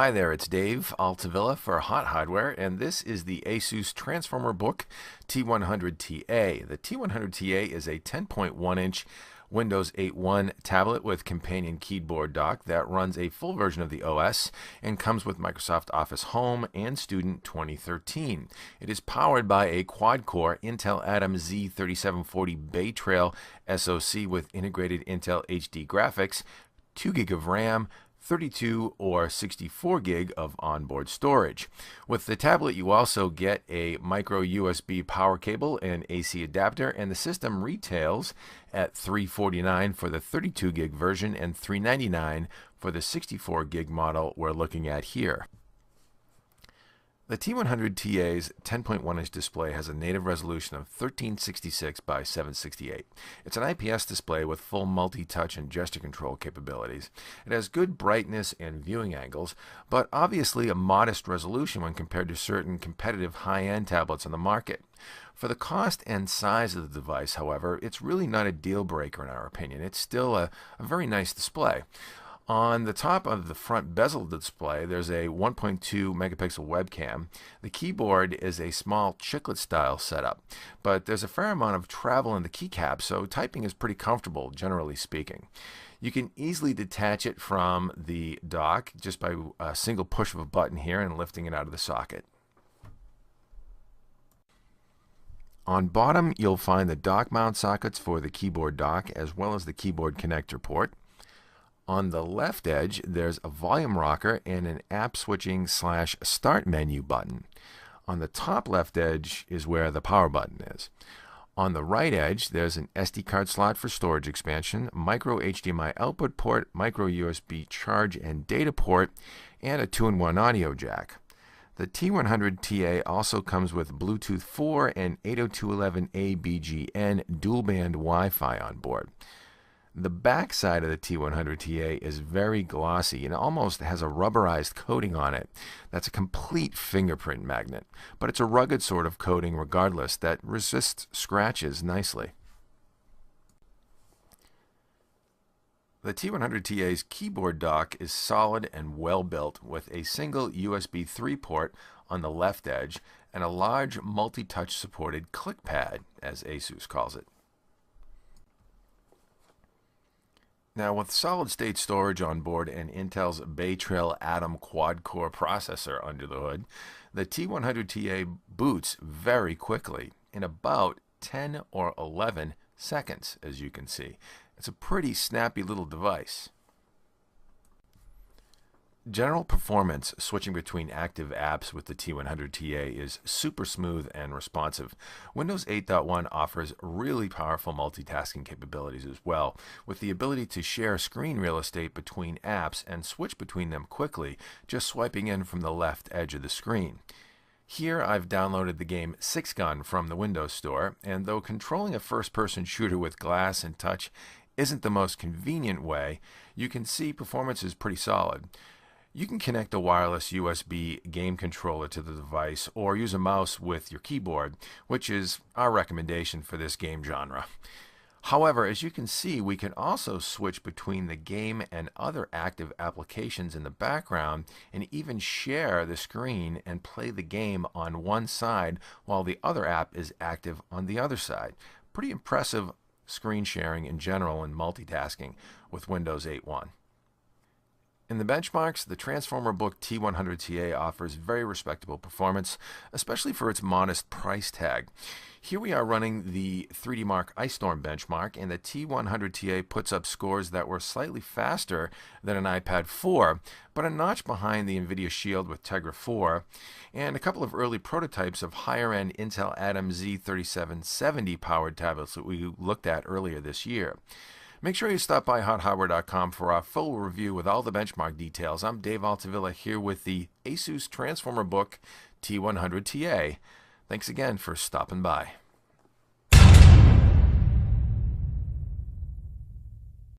Hi there, it's Dave Altavilla for Hot Hardware, and this is the ASUS Transformer Book T100TA. The T100TA is a 10.1-inch Windows 8.1 tablet with companion keyboard dock that runs a full version of the OS and comes with Microsoft Office Home and Student 2013. It is powered by a quad-core Intel Atom Z3740 Bay Trail SoC with integrated Intel HD graphics, 2 GB of RAM, 32 or 64 gig of onboard storage. With the tablet, you also get a micro USB power cable and AC adapter, and the system retails at $349 for the 32 gig version and $399 for the 64 gig model we're looking at here. The T100TA's 10.1-inch display has a native resolution of 1366 by 768. It's an IPS display with full multi-touch and gesture control capabilities. It has good brightness and viewing angles, but obviously a modest resolution when compared to certain competitive high-end tablets on the market. For the cost and size of the device, however, it's really not a deal breaker in our opinion. It's still a very nice display. On the top of the front bezel display, there's a 1.2 megapixel webcam. The keyboard is a small chiclet style setup, but there's a fair amount of travel in the keycap, so typing is pretty comfortable, generally speaking. You can easily detach it from the dock just by a single push of a button here and lifting it out of the socket. On bottom, you'll find the dock mount sockets for the keyboard dock as well as the keyboard connector port. On the left edge, there's a volume rocker and an app switching / start menu button. On the top left edge is where the power button is. On the right edge, there's an SD card slot for storage expansion, micro HDMI output port, micro USB charge and data port, and a 2-in-1 audio jack. The T100TA also comes with Bluetooth 4 and 802.11a BGN dual-band Wi-Fi on board. The back side of the T100TA is very glossy and almost has a rubberized coating on it. That's a complete fingerprint magnet, but it's a rugged sort of coating regardless that resists scratches nicely. The T100TA's keyboard dock is solid and well built with a single USB 3 port on the left edge and a large multi-touch supported click pad, as ASUS calls it. Now, with solid-state storage on board and Intel's Bay Trail Atom quad-core processor under the hood, the T100TA boots very quickly, in about 10 or 11 seconds, as you can see. It's a pretty snappy little device. General performance switching between active apps with the T100TA is super smooth and responsive. Windows 8.1 offers really powerful multitasking capabilities as well, with the ability to share screen real estate between apps and switch between them quickly, just swiping in from the left edge of the screen. Here I've downloaded the game Six Gun from the Windows Store, and though controlling a first-person shooter with glass and touch isn't the most convenient way, you can see performance is pretty solid. You can connect a wireless USB game controller to the device or use a mouse with your keyboard, which is our recommendation for this game genre. However, as you can see, we can also switch between the game and other active applications in the background and even share the screen and play the game on one side while the other app is active on the other side. Pretty impressive screen sharing in general and multitasking with Windows 8.1. In the benchmarks, the Transformer Book T100TA offers very respectable performance, especially for its modest price tag. Here we are running the 3D Mark Ice Storm benchmark, and the T100TA puts up scores that were slightly faster than an iPad 4, but a notch behind the NVIDIA Shield with Tegra 4, and a couple of early prototypes of higher-end Intel Atom Z3770 powered tablets that we looked at earlier this year. Make sure you stop by hothardware.com for our full review with all the benchmark details. I'm Dave Altavilla here with the ASUS Transformer Book T100TA. Thanks again for stopping by.